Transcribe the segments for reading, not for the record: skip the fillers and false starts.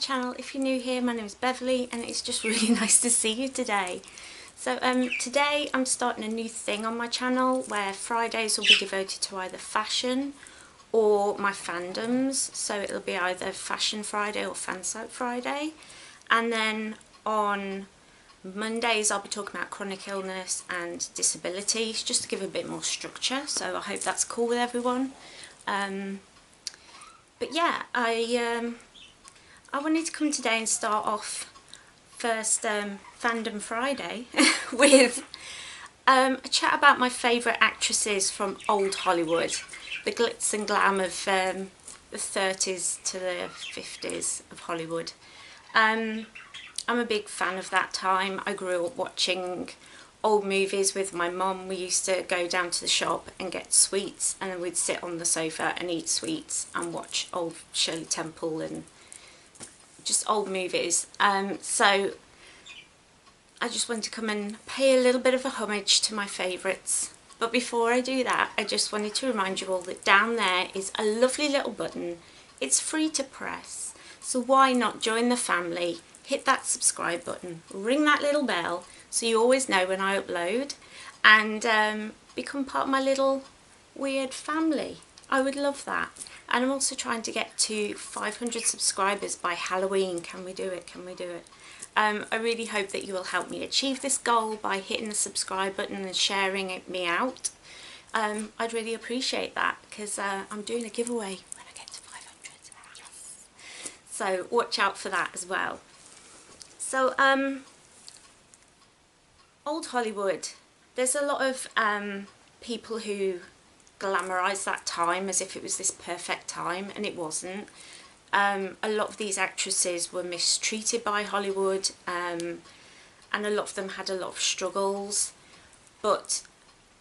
channel. If you're new here, my name is Beverly and it's just really nice to see you today. So today I'm starting a new thing on my channel where Fridays will be devoted to either fashion or my fandoms. So it'll be either Fashion Friday or Fansite Friday. And then on Mondays I'll be talking about chronic illness and disabilities, just to give a bit more structure. So I hope that's cool with everyone. But yeah, I wanted to come today and start off first Fandom Friday with a chat about my favourite actresses from old Hollywood, the glitz and glam of the 30s to the 50s of Hollywood. I'm a big fan of that time. I grew up watching old movies with my mum. We used to go down to the shop and get sweets, and then we'd sit on the sofa and eat sweets and watch old Shirley Temple and just old movies. So I just wanted to come and pay a little bit of a homage to my favourites. But before I do that, I just wanted to remind you all that down there is a lovely little button. It's free to press, so why not join the family? Hit that subscribe button, ring that little bell so you always know when I upload, and become part of my little weird family. I would love that. And I'm also trying to get to 500 subscribers by Halloween. Can we do it? Can we do it? I really hope that you will help me achieve this goal by hitting the subscribe button and sharing me out. I'd really appreciate that, because I'm doing a giveaway when I get to 500. Yes. So watch out for that as well. So old Hollywood, there's a lot of people who glamorise that time as if it was this perfect time, and it wasn't. A lot of these actresses were mistreated by Hollywood, and a lot of them had a lot of struggles, but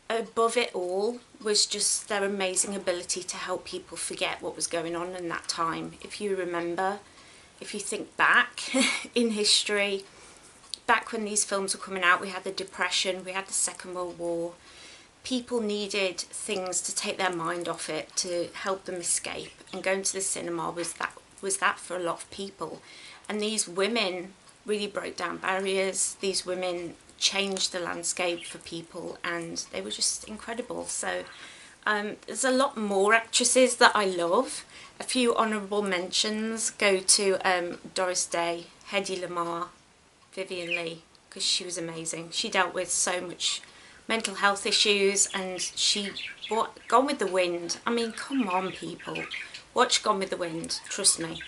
above it all was just their amazing ability to help people forget what was going on in that time. If you remember, if you think back in history, back when these films were coming out, we had the Depression, we had the Second World War. People needed things to take their mind off it, to help them escape, and going to the cinema was that for a lot of people. And these women really broke down barriers. These women changed the landscape for people, and they were just incredible. So there's a lot more actresses that I love. A few honourable mentions go to Doris Day, Hedy Lamarr, Vivian Leigh, because she was amazing. She dealt with so much mental health issues, and she brought Gone with the Wind. I mean, come on people, watch Gone with the Wind, trust me,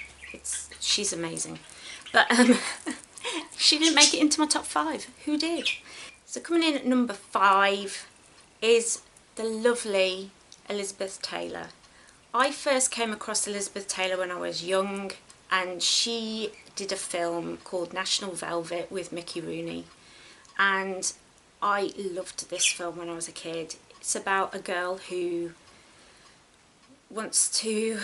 she's amazing. But she didn't make it into my top 5. Who did? So coming in at number 5 is the lovely Elizabeth Taylor. I first came across Elizabeth Taylor when I was young, and she did a film called National Velvet with Mickey Rooney, and I loved this film when I was a kid. It's about a girl who wants to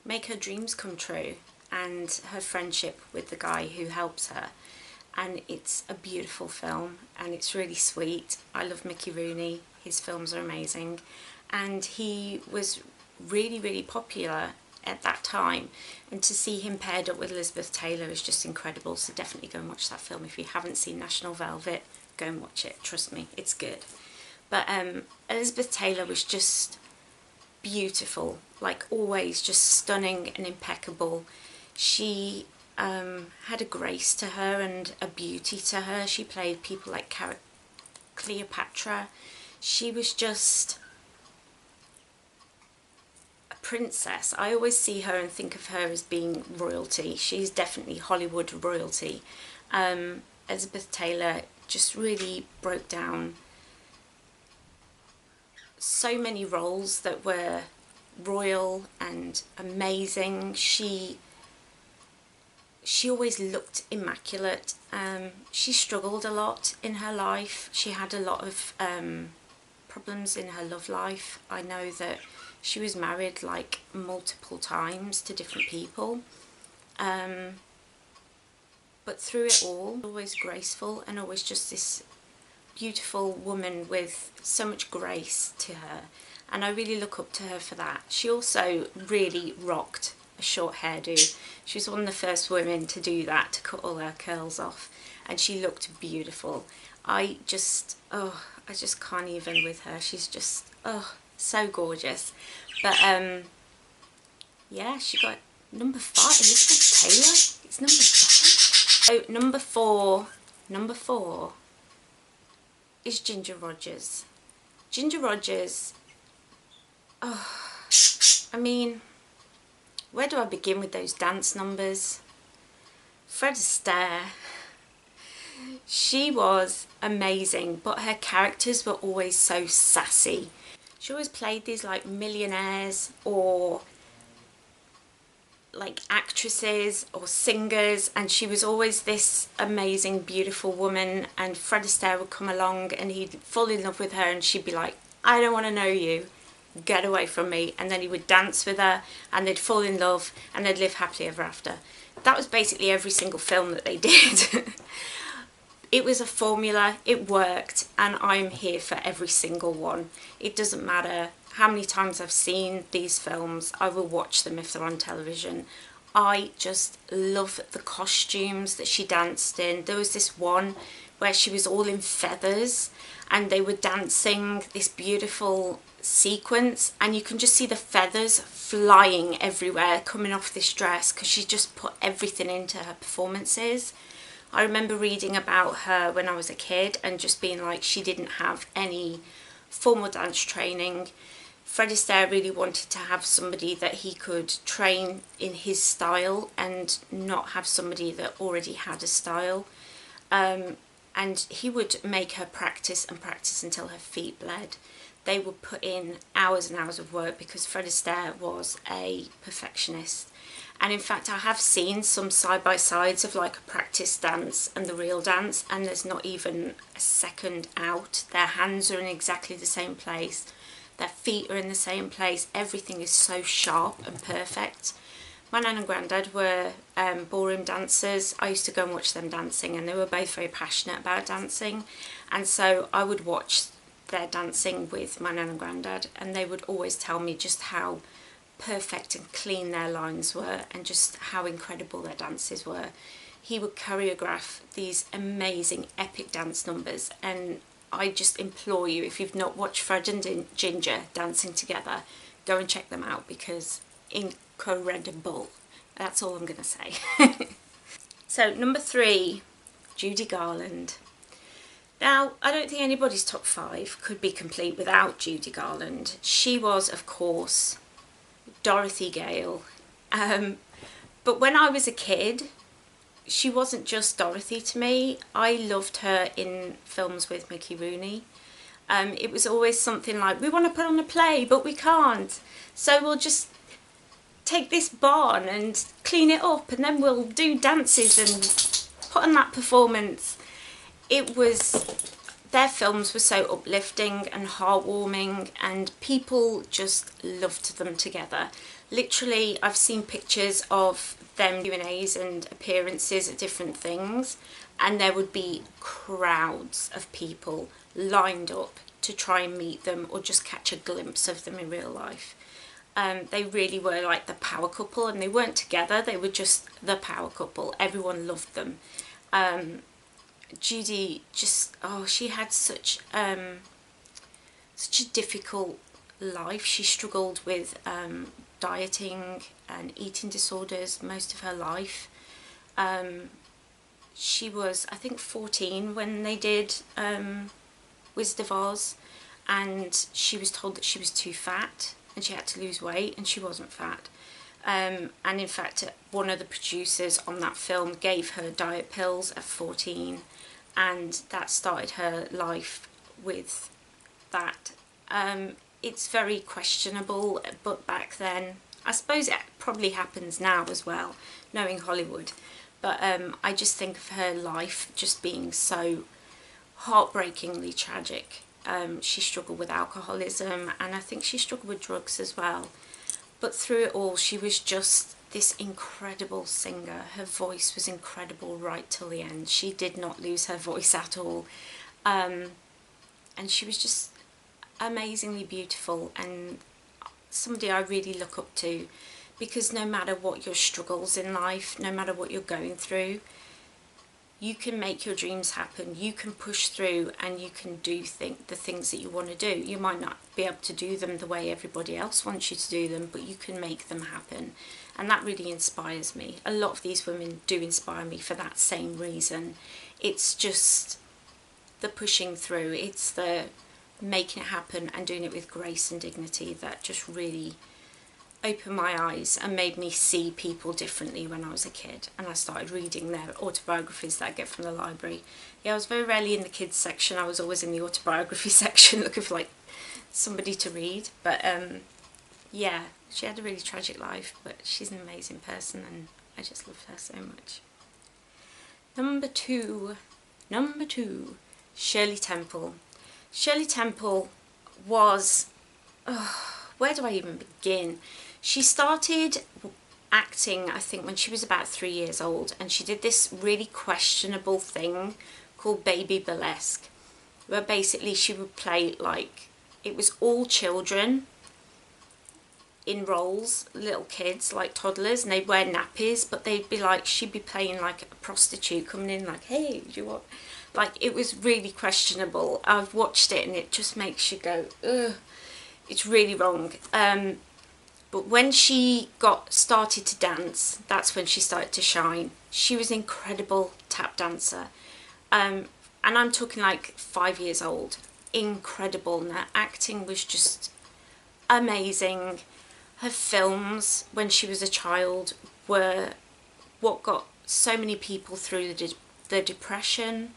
make her dreams come true, and her friendship with the guy who helps her. And it's a beautiful film, and it's really sweet. I love Mickey Rooney. His films are amazing, and he was really, really popular at that time, and to see him paired up with Elizabeth Taylor is just incredible. So definitely go and watch that film. If you haven't seen National Velvet, go and watch it, trust me, it's good. But Elizabeth Taylor was just beautiful, like always, just stunning and impeccable. She had a grace to her and a beauty to her. She played people like Cleopatra. She was just princess. I always see her and think of her as being royalty. She's definitely Hollywood royalty. Elizabeth Taylor just really broke down so many roles that were royal and amazing. She always looked immaculate. She struggled a lot in her life. She had a lot of problems in her love life. I know that she was married like multiple times to different people, but through it all, always graceful, and always just this beautiful woman with so much grace to her, and I really look up to her for that. She also really rocked a short hairdo. She was one of the first women to do that, to cut all her curls off, and she looked beautiful. I just can't even with her. She's just, so gorgeous. But yeah, she got number 5, Elizabeth Taylor. It's number 5. So number four is Ginger Rogers. Ginger Rogers, I mean, where do I begin with those dance numbers? Fred Astaire, she was amazing, but her characters were always so sassy. She always played these like millionaires or like actresses or singers, and she was always this amazing, beautiful woman, and Fred Astaire would come along and he'd fall in love with her and she'd be like, I don't want to know you, get away from me. And then he would dance with her and they'd fall in love and they'd live happily ever after. That was basically every single film that they did. It was a formula, it worked, and I'm here for every single one. It doesn't matter how many times I've seen these films, I will watch them if they're on television. I just love the costumes that she danced in. There was this one where she was all in feathers and they were dancing this beautiful sequence, and you can just see the feathers flying everywhere coming off this dress because she just put everything into her performances. I remember reading about her when I was a kid and just being like, she didn't have any formal dance training. Fred Astaire really wanted to have somebody that he could train in his style and not have somebody that already had a style. And he would make her practice and practice until her feet bled. They would put in hours and hours of work because Fred Astaire was a perfectionist. And in fact, I have seen some side-by-sides of like a practice dance and the real dance, and there's not even a second out. Their hands are in exactly the same place. Their feet are in the same place. Everything is so sharp and perfect. My nan and granddad were ballroom dancers. I used to go and watch them dancing, and they were both very passionate about dancing. And so I would watch their dancing with my nan and granddad, and they would always tell me just how perfect and clean their lines were and just how incredible their dances were. He would choreograph these amazing epic dance numbers, and I just implore you, if you've not watched Fred and Ginger dancing together, go and check them out because incredible. That's all I'm gonna say. So number 3, Judy Garland. Now, I don't think anybody's top 5 could be complete without Judy Garland. She was, of course, Dorothy Gale. But when I was a kid, she wasn't just Dorothy to me. I loved her in films with Mickey Rooney. It was always something like, we want to put on a play, but we can't. So we'll just take this barn and clean it up, and then we'll do dances and put on that performance. It was, their films were so uplifting and heartwarming, and people just loved them together. Literally, I've seen pictures of them Q&As and appearances at different things, and there would be crowds of people lined up to try and meet them or just catch a glimpse of them in real life. They really were like the power couple, and they weren't together, they were just the power couple. Everyone loved them. Judy just, she had such a difficult life. She struggled with dieting and eating disorders most of her life. She was, I think, 14 when they did Wizard of Oz, and she was told that she was too fat and she had to lose weight, and she wasn't fat. And in fact, one of the producers on that film gave her diet pills at 14, and that started her life with that. It's very questionable, but back then, I suppose it probably happens now as well, knowing Hollywood. But I just think of her life just being so heartbreakingly tragic. She struggled with alcoholism, and I think she struggled with drugs as well. But through it all, she was just this incredible singer. Her voice was incredible right till the end. She did not lose her voice at all. And she was just amazingly beautiful, and somebody I really look up to because no matter what your struggles in life, no matter what you're going through, you can make your dreams happen. You can push through and you can do the things that you want to do. You might not be able to do them the way everybody else wants you to do them, but you can make them happen. And that really inspires me. A lot of these women do inspire me for that same reason. It's just the pushing through. It's the making it happen and doing it with grace and dignity that just really opened my eyes and made me see people differently when I was a kid. And I started reading their autobiographies that I get from the library. Yeah, I was very rarely in the kids section. I was always in the autobiography section looking for like somebody to read. But yeah, she had a really tragic life, but she's an amazing person and I just love her so much. Number two, Shirley Temple. Shirley Temple was, where do I even begin? She started acting, I think, when she was about 3 years old, and she did this really questionable thing called baby burlesque, where basically she would play like, it was all children in roles, little kids, like toddlers, and they'd wear nappies, but they'd be like, she'd be playing like a prostitute coming in like, hey, do you want, like, it was really questionable. I've watched it and it just makes you go, ugh, it's really wrong. But when she started to dance, that's when she started to shine. She was an incredible tap dancer. And I'm talking like 5 years old. Incredible. And her acting was just amazing. Her films, when she was a child, were what got so many people through the depression.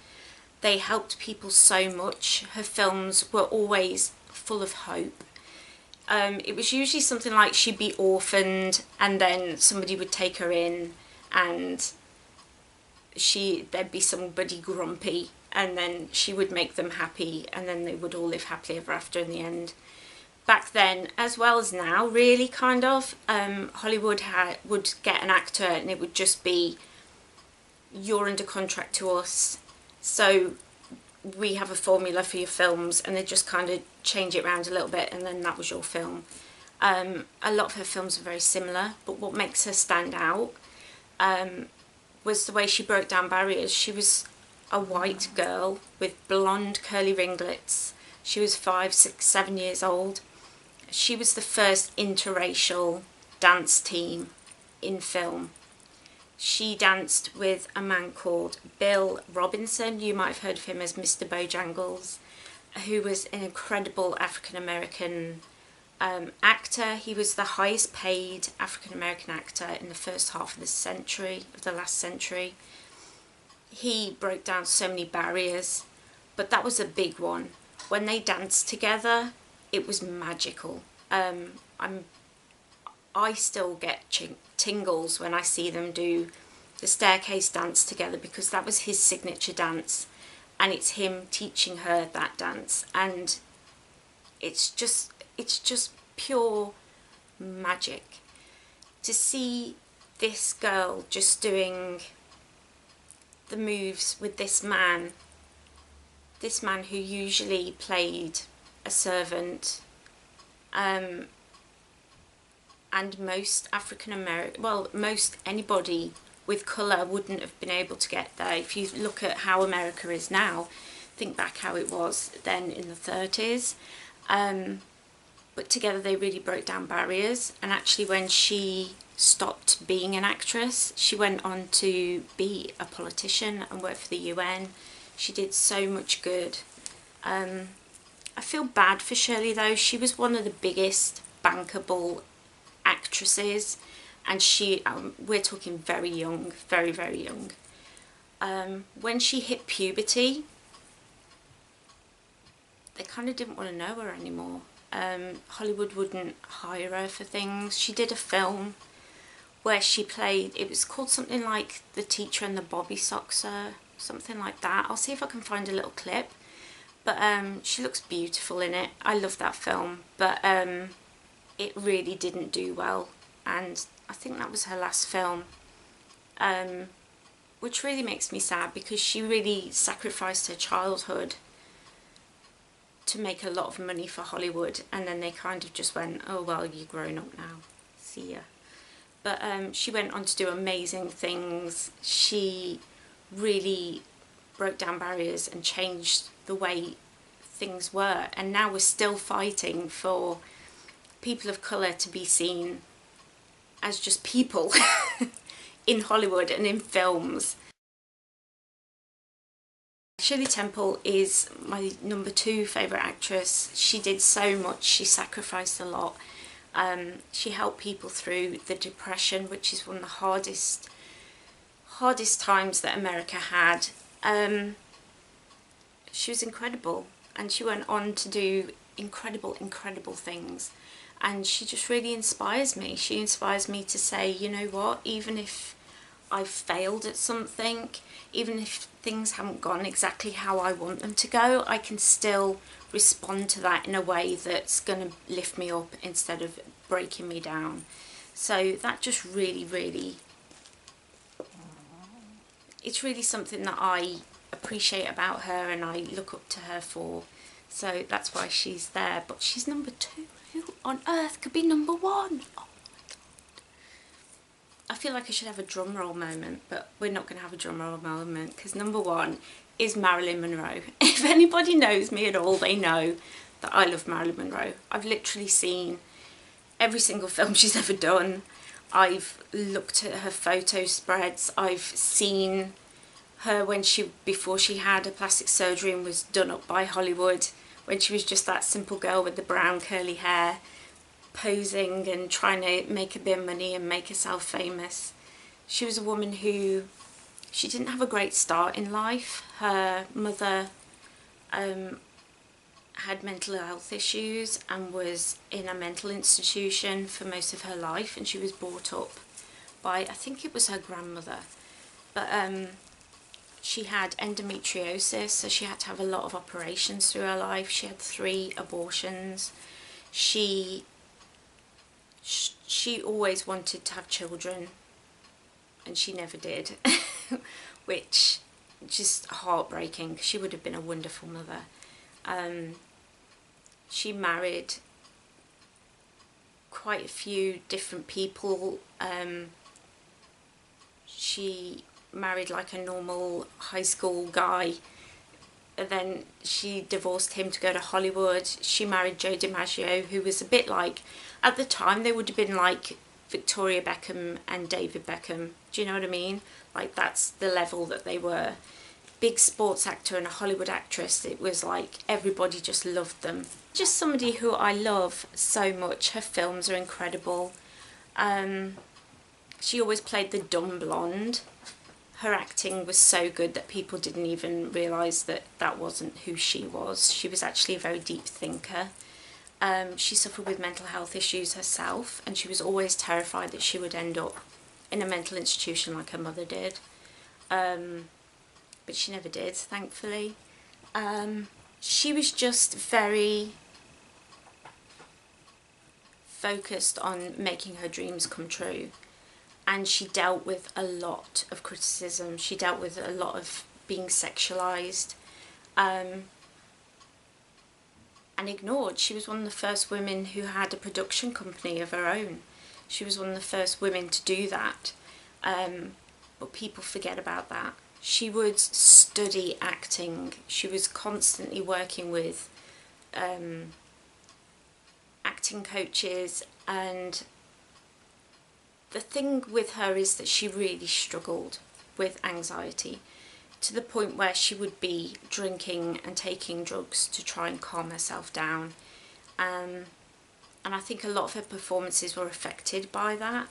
They helped people so much. Her films were always full of hope. It was usually something like she'd be orphaned and then somebody would take her in and there'd be somebody grumpy and then she would make them happy and then they would all live happily ever after in the end. Back then, as well as now, really, kind of, Hollywood would get an actor and it would just be, you're under contract to us, so we have a formula for your films, and they just kind of change it around a little bit and then that was your film. A lot of her films are very similar, but what makes her stand out was the way she broke down barriers. She was a white girl with blonde curly ringlets. She was 5, 6, 7 years old. She was the first interracial dance team in film. She danced with a man called Bill Robinson. You might have heard of him as Mr. Bojangles, who was an incredible African-American actor. He was the highest paid African-American actor in the first half of the last century. He broke down so many barriers, but that was a big one. When they danced together, it was magical. I still get tingles when I see them do the staircase dance together, because that was his signature dance and it's him teaching her that dance, and it's just pure magic to see this girl just doing the moves with this man who usually played a servant, and most African-American, well, most anybody with colour wouldn't have been able to get there. If you look at how America is now, think back how it was then in the 30s. But together they really broke down barriers, and actually when she stopped being an actress, she went on to be a politician and work for the UN. She did so much good. I feel bad for Shirley though. She was one of the biggest bankable actresses, and we're talking very young, very, very young. When she hit puberty, they kind of didn't want to know her anymore. Hollywood wouldn't hire her for things. She did a film where she played, it was called something like The Teacher and the Bobby Soxer, something like that. I'll see if I can find a little clip. But she looks beautiful in it. I love that film, but it really didn't do well, and I think that was her last film, which really makes me sad, because she really sacrificed her childhood to make a lot of money for Hollywood, and then they kind of just went, oh well, you're grown up now, see ya. But she went on to do amazing things. She really broke down barriers and changed the way things were, and now we're still fighting for people of colour to be seen as just people in Hollywood and in films. Shirley Temple is my #2 favourite actress. She did so much, she sacrificed a lot. She helped people through the Depression, which is one of the hardest times that America had. She was incredible, and she went on to do incredible things, and she just really inspires me. She inspires me to say, you know what, even if I've failed at something, even if things haven't gone exactly how I want them to go, I can still respond to that in a way that's going to lift me up instead of breaking me down. So that just really, it's really something that I appreciate about her and I look up to her for. So that's why she's there. But she's #2. Who on earth could be #1? Oh my God. I feel like I should have a drum roll moment, but we're not going to have a drum roll moment because #1 is Marilyn Monroe. If anybody knows me at all, they know that I love Marilyn Monroe. I've literally seen every single film she's ever done. I've looked at her photo spreads. I've seen her before she had her plastic surgery and was done up by Hollywood, when she was just that simple girl with the brown curly hair, posing and trying to make a bit of money and make herself famous. She was a woman who, she didn't have a great start in life. Her mother had mental health issues and was in a mental institution for most of her life, and she was brought up by, I think it was her grandmother, but she had endometriosis, so she had to have a lot of operations through her life. She had 3 abortions. She always wanted to have children, and she never did, which just heartbreaking. She would have been a wonderful mother. She married quite a few different people. She married like a normal high school guy, and then she divorced him to go to Hollywood. She married Joe DiMaggio, who was a bit like, at the time they would have been like Victoria Beckham and David Beckham. Do you know what I mean? Like, that's the level that they were. Big sports actor and a Hollywood actress. It was like everybody just loved them. Just somebody who I love so much. Her films are incredible. She always played the dumb blonde. Her acting was so good that people didn't even realise that that wasn't who she was. She was actually a very deep thinker. She suffered with mental health issues herself, and she was always terrified that she would end up in a mental institution like her mother did. But she never did, thankfully. She was just very focused on making her dreams come true. And she dealt with a lot of criticism. She dealt with a lot of being sexualised and ignored. She was one of the first women who had a production company of her own. She was one of the first women to do that. But people forget about that. She would study acting. She was constantly working with acting coaches, and the thing with her is that she really struggled with anxiety, to the point where she would be drinking and taking drugs to try and calm herself down. And I think a lot of her performances were affected by that.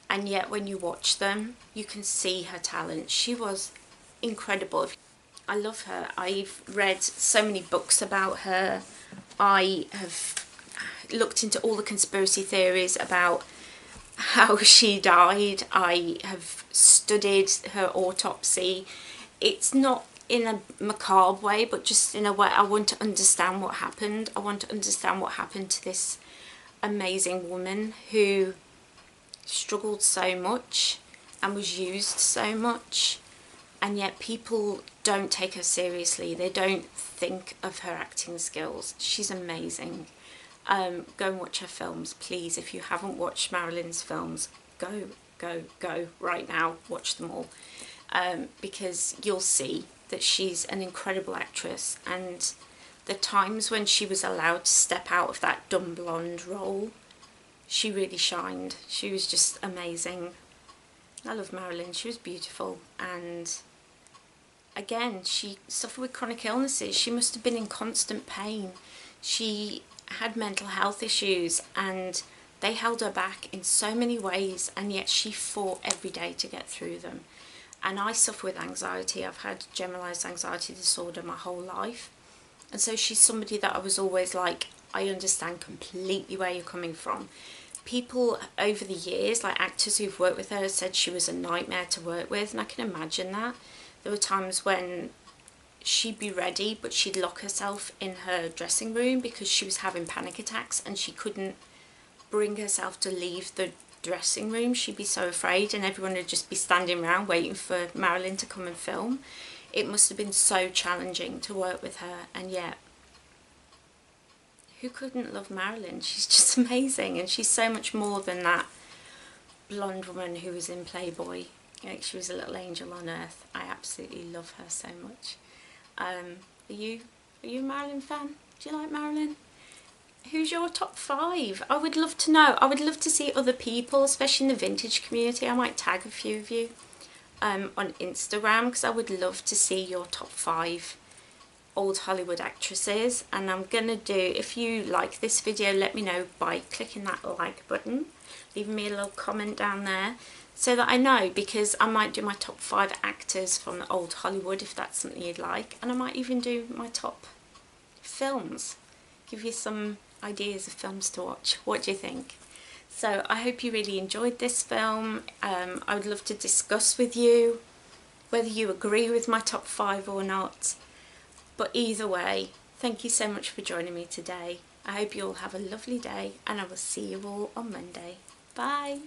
And yet when you watch them, you can see her talent. She was incredible. I love her. I've read so many books about her. I have looked into all the conspiracy theories about how she died. I have studied her autopsy. It's not in a macabre way, but just in a way I want to understand what happened. I want to understand what happened to this amazing woman who struggled so much and was used so much, and yet people don't take her seriously. They don't think of her acting skills. She's amazing. Go and watch her films, please. If you haven't watched Marilyn's films, go, go, go right now, watch them all, because you'll see that she's an incredible actress, and the times when she was allowed to step out of that dumb blonde role, she really shined. She was just amazing. I love Marilyn. She was beautiful, and again, she suffered with chronic illnesses. She must have been in constant pain. She had mental health issues, and they held her back in so many ways, and yet she fought every day to get through them. And I suffer with anxiety. I've had generalised anxiety disorder my whole life, and so she's somebody that I was always like, I understand completely where you're coming from. People over the years, like actors who've worked with her, said she was a nightmare to work with, and I can imagine that. There were times when she'd be ready, but she'd lock herself in her dressing room because she was having panic attacks and she couldn't bring herself to leave the dressing room. She'd be so afraid, and everyone would just be standing around waiting for Marilyn to come and film. It must have been so challenging to work with her, and yet who couldn't love Marilyn? She's just amazing, and she's so much more than that blonde woman who was in Playboy. Like, she was a little angel on earth. I absolutely love her so much. Are you a Marilyn fan? Do you like Marilyn? Who's your top 5? I would love to know. I would love to see other people, especially in the vintage community. I might tag a few of you on Instagram, because I would love to see your top 5 old Hollywood actresses. And I'm gonna do, if you like this video, let me know by clicking that like button, leaving me a little comment down there, so that I know, because I might do my top 5 actors from the old Hollywood if that's something you'd like, and I might even do my top films, give you some ideas of films to watch. What do you think? So I hope you really enjoyed this film. I would love to discuss with you whether you agree with my top 5 or not, but either way, thank you so much for joining me today. I hope you all have a lovely day, and I will see you all on Monday. Bye!